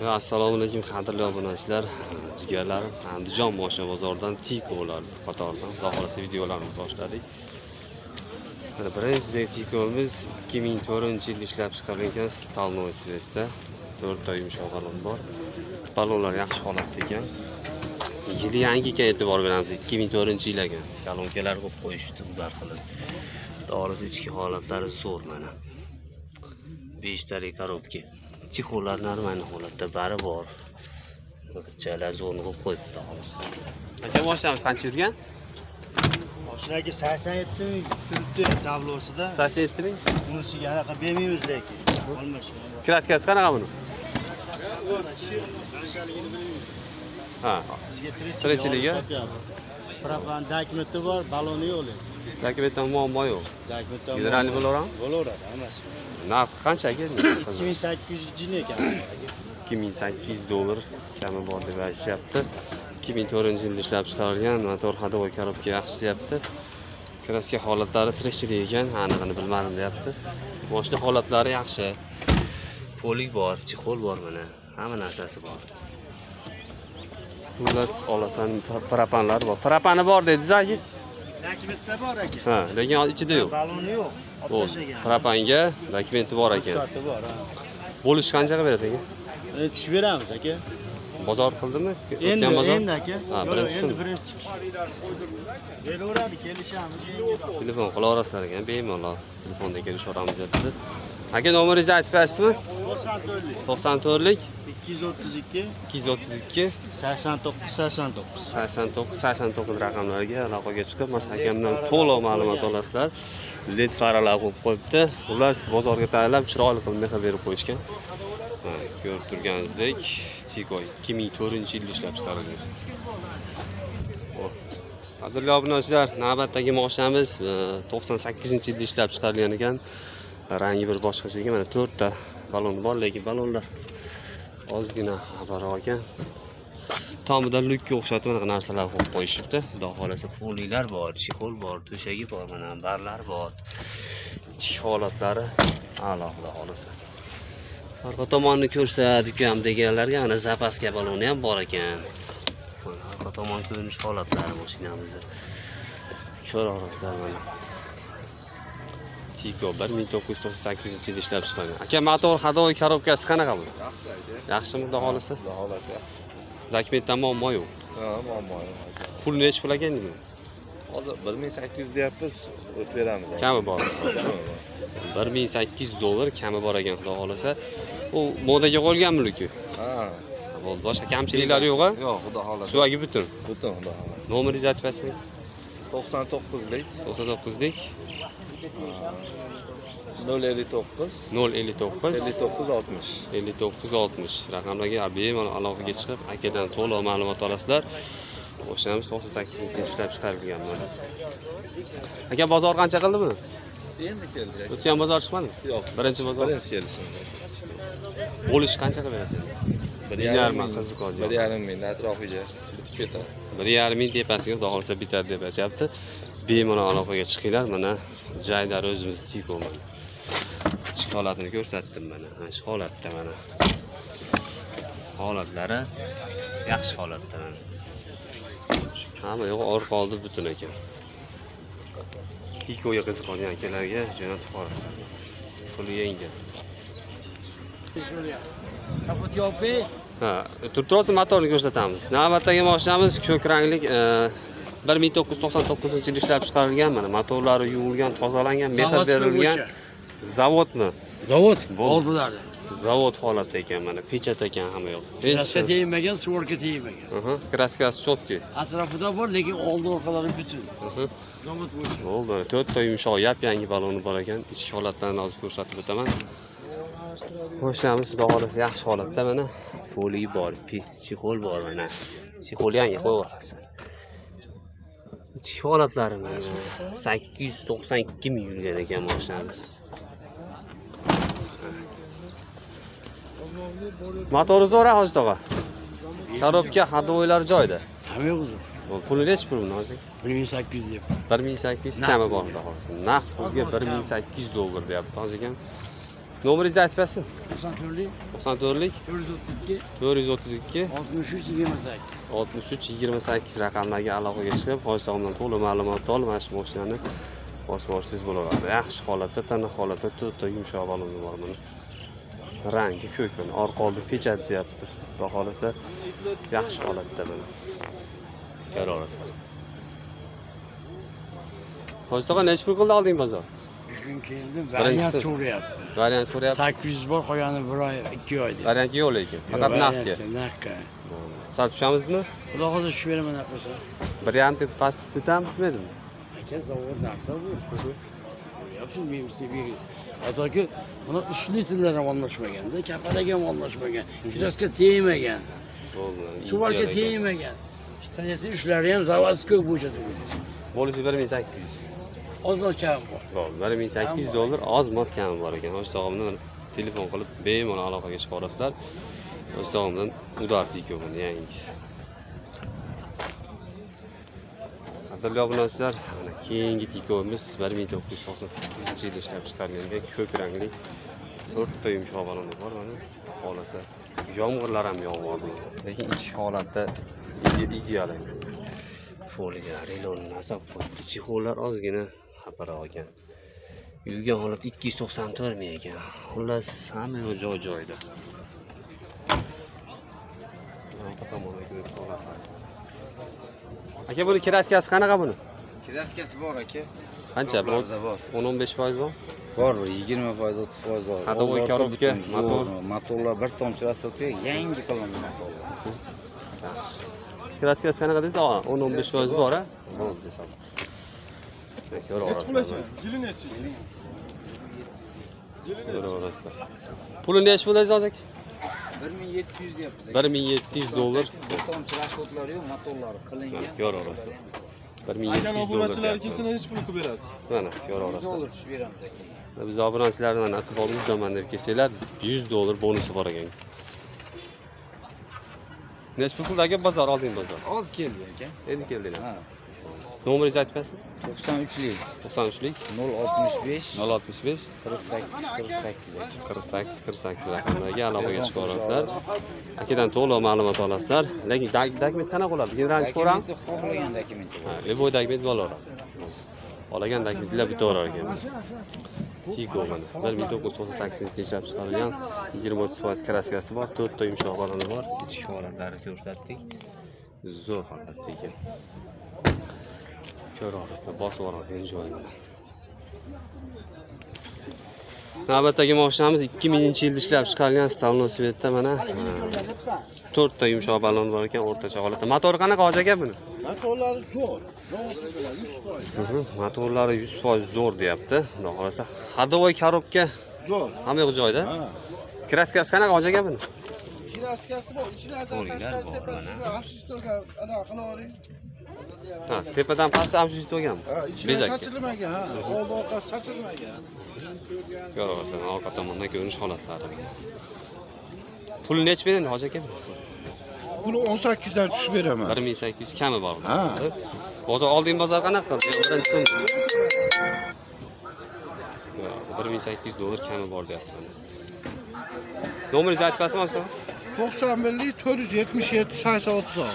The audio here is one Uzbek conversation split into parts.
Assalomu alaykum qadrli obunachilar, jigarlarim. Andijon moshina bozoridan Tiko'lar qatoridan xohlasa videolarni boshladik. Birinchi Tiko'miz 2004-yilda ishlab chiqarilgan Stalnoy svetda 4 ta yumshoq balon bor. Balonlar yaxshi holatda ekan. Yili yangiga e'tibor beramiz. 2004-yil ekan. Kolonkalar qo'yib qo'yishdi ular qilib. To'g'risi ichki holatlari zo'r mana. 5 ta korobka. Chixolar normal holatda bari bor. Chala zo'rni qo'yib qo'yibdi to'g'risi. Aka moshinamiz qancha yurgan? Mashinaga 87 ming turibdi tablosida. 87 ming? Bunisiga anaqa bermaymiz lekin. Olmasin. Kraskasi qanaqa buni? Ha. Tirikchiligi. Propan dokumentda bor, baloni yo'q. Dokumentdan muammo yo'q. Dokumentda Generalni bo'laveramiz? Bo'laveradi, hammasi. Narx qanchaga? 2800 jin ekan. 2800 dollar kami bor deb aytishyapti. 2004-yilda ishlab chiqarilgan motor hadovoy korobka yaxshi deyapti. Kraska holatlari tirikchilik ekan, aniqini bilmadim deyapti. Mashina holatlari yaxshi. Polik bor, chixol bor mana. Hamma narsasi bor. Xullas olasan propanlar bor. Propani bor dedingiz aka? Dokumentda bor aka. Ha, lekin ichida yo'q. Baloni yo'q. Propanga dokumenti bor ekan. Bor, ha. Bo'lish qanchaga berasiz aka? Tushib beramiz aka. Bozor qildimi? Endi bozor. aka. Ha, birinchisi. Beraveradi, kelishamiz. Telefon qilaverasizlar ekan, bemalol telefonda kelishaveramiz debdi. Aka nomeringizni aytib bersizmi? 94lik 232 232 89 raqamlarga aloqaga chiqib, masalan, akamdan to'liq ma'lumot olasizlar. LED faralar qo'yib qo'yibdi. Ular bozorga tayyorlab chiroyli qilib mehr berib qo'yishgan. Ko'rib turganingizdek, Tiko 2004-yilda ishlab chiqarilgan. Qadrli obunachilar, navbatdagi mashinamiz 98-yilda ishlab chiqarilgan ekan. Rangi bir boshqacha ekan. Mana 4 ta balon bor, lekin balonlar ozgina xabar olgan. Tomida lukka o'xshatib mana narsalar qo'yib qo'yishibdi. Xudo xolasa polilar bor, chixol bor, to'shagi bor, mana barlar bor. Ichki holatlari a'lo xudo xolasa. Orqa tomonni ko'rsa, dukam deganlarga mana zapaska baloni ham bor ekan. Orqa tomon ko'rinish holatlari mashinamizda. Ko'raverasizlar mana. Tiko 1998-yilda ishlab chiqarilgan. Aka motor hadovoy korobkasi qanaqa bu? Yaxshi aka. Yaxshimi, xudo xolasa? Xudo xolasa. Dokumentdan muammo yo'q. Ha, muammo yo'q. Pul necha pul ekan nima? Hozir 1800 deyapmiz, o'tib beramiz. Kami bor. 1800 dollar kami bor ekan, xudo xolasa. U modaga qo'yilganmi luki? Ha. Bo'ldi, boshqa kamchiliklar yo'q-a? Yo'q, xudo xolasa. Suvagi butun. Butun xudo xolasa. Nomeringizni aytib bersang? 99lik 99lik 059 059 5960. 5960 raqamlarga bemalol aloqaga chiqib, akadan to'liq ma'lumot olasizlar. Mashinamiz 98-yilda ishlab chiqarilgan mana. Aka bozor qancha qildi buni? Endi keldi. O'tgan bozor chiqmadimi? Yo'q, Birinchi bozor. birinchi kelishim. Bo'lish qanchaga berasiz? 1,5 ming qiziq oldi. 1,5 ming atrofiga bitib ketadi. 1,5 ming tepasiga xudo xolasa bitadi deb aytyapti. Bemalol aloqaga chiqinglar. Mana joylar o'zimiz Tiko mana. Ichki holatini ko'rsatdim mana. Mana shu holatda mana. Holatlari yaxshi holatda mana. Hamma yo'q, orqa oldi butun ekan. Tikoga qiziqadigan akalarga jo'natib qo'yasiz. Puli yengil. Ha, turtrosi motorni ko'rsatamiz. Navbatdagi mashinamiz ko'k rangli 1999-yilda ishlab chiqarilgan mana. Motorlari yuvilgan, tozalangan, mehr berilgan. Zavodmi? Zavod oldilar. Zavod holatda ekan mana. Pechat ekan hamma yo'q. Kraska tegmagan, svorka tegmagan. Kraskasi chotki. Atrofida bor, lekin oldi orqalari butun. Zavod bo'yicha. Bo'ldi. 4 ta yumshoq yap-yangi baloni bor ekan. Ichki holatlarini hozir ko'rsatib o'taman. Mashinamiz xudo xolasa yaxshi holatda mana. Poli bor, chixol bor mana. Chixol yangi qo'yib olasiz. Ichki holatlari mana 892 ming yurgan ekan mashinamiz. Motori zo'r hozir tog'a. Korobka hadovoylar joyida. Hamma yo'q uzun. Puli necha pul buni hozir? 1800 deb. 1800 kami bor xudo xolasa. Naqd pulga 1800 dollar deyapti hozir ham. Nomeringizni aytib bersin. 94'lik, 94lik 432, 432 63, 28. 63 28 raqamlarga aloqaga chiqib, hojitomdan to'liq ma'lumot olib, mana shu mashinani bosib olsangiz bo'laveradi. Yaxshi holatda, tiniq holatda, to'rtta yumshoq baloni bor buni. Rangi ko'k buni, orqa oldi pechat deyapti. Xudo xolasa yaxshi holatda buni. Ko'raverasizlar. Hojitoqa necha pul qildi olding bozor? Bugün keldim, variant so'rayapti. Variant so'rayapti. 800 bor, qolgani 1 oy, 2 oy deydi. Variant yo'q lekin. Faqat naqdga. Naqdga. Sal tushamizmi? Xudo xohlasa tushib beraman naqdsa. 1.5 deb past bitamizmi? Aka zavod naqdda bu. Yapsın mevsi bir. Hataki buna 3 litrler ham anlaşmagan, kapalaga ham anlaşmagan, kiloska tegmagan. Suvalga tegmagan. Staniyasi ishlari ham zavod ko'p bo'shasi. Bo'lishi 1800. Ozmoz kam bor. Bo'ldi. 1800 dollar oz moz kami bor ekan. Hojitomdan telefon qilib bemalol aloqaga chiqa olasizlar. Hojitomdan udardik buni yangisi. Qadrli obunachilar, mana keyingi tikomiz 1998-yilda ishlab chiqarilgan ko'k rangli 4 ta yumshoq baloni bor mana. Xolasa yomg'irlar ham yog'yapti. Lekin ichki holatda ideal. Foliyalar, relonlar sop qo'yibdi. Chexollar ozgina xabaroq ekan. Yurgan holat 294 ming ekan. Xullas hamma joy-joyda. Aka buni kraskasi qanaqa buni? Kraskasi bor aka. Qancha? Bor. 10-15% bor. Bor, 20%, 30% bor. Hadovoy korobka, motor. Motorlar bir tomchi rasotga yangi qilingan motorlar. Kraskasi qanaqa deysiz? 10-15% bor, a? Bo'ldi desam. Yili nechi? Puli nechi bo'laysiz hozir? 1700 deyapmiz. 1700 dollar. Bir tomchi rasotlar yo'q, motorlari qilingan. Ko'raverasiz. 1700 dollar. Obunachilar kelsa necha pul qilib berasiz? Mana ko'raverasiz. Dollar tushib beramiz aka. Biz obunachilardan aqlolimiz zamonda kelsanglar 100 dollar bonusi bor ekan. Necha pul aka bozor olding bozor? Oz keldi aka. Endi keldinglar. Ha. Nomeringizni aytib bersin. 93lik 93lik 065 065 48 48 raqamlarga aloqaga chiqa olasizlar. Akadan to'liq ma'lumot olasizlar. Lekin dokument qanaqa bo'ladi? Generalni ko'ramiz. Xohlagan dokument. Ha, liboy dokument bo'laveradi. Qolagan dokumentlar bitaverar ekan. Tigo mana 1998-yilda ishlab chiqarilgan 20% kraskasi bor, 4 ta yumshoq baloni bor. Ichki holatlarini ko'rsatdik. Zo'r holatda ekan. Ko'raverasizlar, bosib oladigan joyi mana. Navbatdagi mashinamiz 2000-yilda ishlab chiqarilgan Stavlon Svetda mana 4 ta yumshoq balon bor ekan, o'rtacha holatda. Motor qanaqa hoji aka buni? Motorlari zo'r. 100%. Motorlari 100% zo'r deyapti. Xudo xolasa, hadovoy korobka Zo'r. hamma yo'q joyida. Kraskasi qanaqa hoji aka buni? Kraskasi bor, ichlardan tashqari tepasiga hafiflashtirgan anaqa qilavering. Ha, tepadan pastga ham shunday to'g'anmi? Ha, ichidan Bezak. chachilmagan, ha. Oldi orqasi chachilmagan. Ko'raversan, orqa tomondan ko'rinish holatlari. Puli necha beradi hoji aka? Buni 18 dan tushib beraman. 1800 kami bor. Ha. Bozor olding bozor qanaqa? Birinchisi 1800 dollar kami bor deyapti. Nomeringizni aytib bersangiz. 91 477 8036.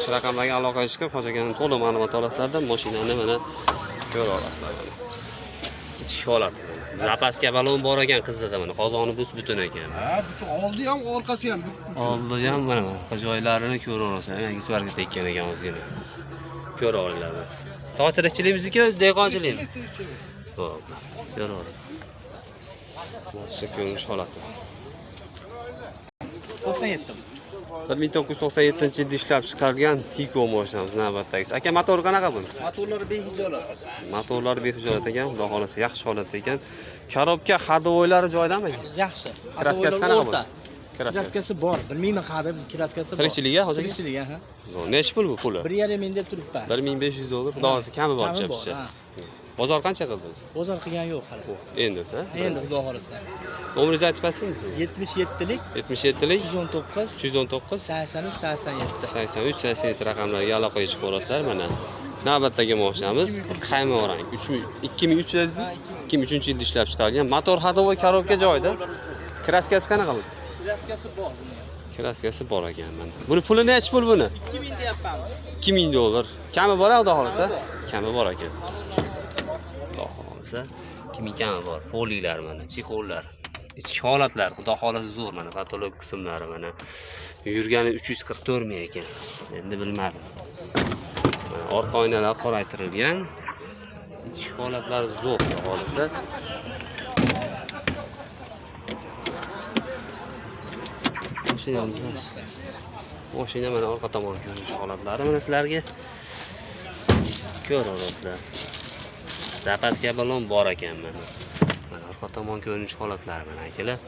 Shu raqamlarga aloqaga chiqib, hoji akaning to'liq ma'lumot olasizlar-da, mashinani mana ko'ra olasizlar. Ichki holat. Zapaska balon bor ekan, qizig'i mana qozoni butun ekan. Ha, butun oldi ham, orqasi ham. Oldi ham mana joylarini ko'ra olasizlar. Yangi svarga tekkan ekan ozgina. Ko'ra olasizlar. To'g'tirikchiligimizniki dehqonchilik. Xo'p, ko'ra olasiz. Shu ko'rinish holati. 97. 1997-yilda ishlab chiqarilgan Tico mashinamiz navbatdagisi. Aka motor qanaqa bu? Motorlari behijolat. Motorlari behijolat ekan, xudo xolasa yaxshi holatda ekan. Korobka hadovoylari joyidami? Yaxshi. Kraskasi qanaqa bu? Kraskasi bor. Bilmayman hali kraskasi bor. Tirikchiligiga hozir. Tirikchiligiga, ha. Necha pul bu puli? 1,5 ming deb turibman. 1500 dollar. Xudo xolasa kami bor chapcha. Bozor qancha qildingiz? Bozor qilgan yo'q hali. Endi-sa? Endi xudo xolasa. Nomeringizni aytib bersangiz? 77lik 77lik 319 319 83 87. 83 87 raqamlarga aloqaga chiqib olasizlar. Mana navbatdagi mashinamiz qaymoq rang. 2003 dedingizmi? 2003-yilda ishlab chiqarilgan. Motor ходовой korobka joyida. Kraskasi qanaqa bu? Kraskasi bor buni. Kraskasi bor ekan mana. Buni puli necha pul buni? 2000 deyapman. 2000 dollar. Kami bor, xudo xolasa. Kami bor ekan. Xudo xolasa 2000 kami bor. Polilar mana, chekollar. Ichki holatlar, xudo xolasa zo'r mana, patolog qismlari mana. Yurgani 344 ming ekan. Endi bilmadim. Mana orqa oynalar qoraytirilgan. Ichki holatlari zo'r, xudo xolasa. Mashina mana orqa tomon ko'rinish holatlari mana sizlarga ko'rasizlar. Zapaska balon bor ekan mana. Mana orqa tomon ko'rinish holatlari mana akalar.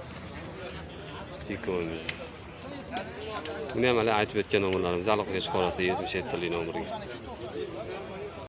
Sikomiz. Buni ham hali aytib o'tgan nomerlarimiz aloqaga chiqarasiz 77 nomerga.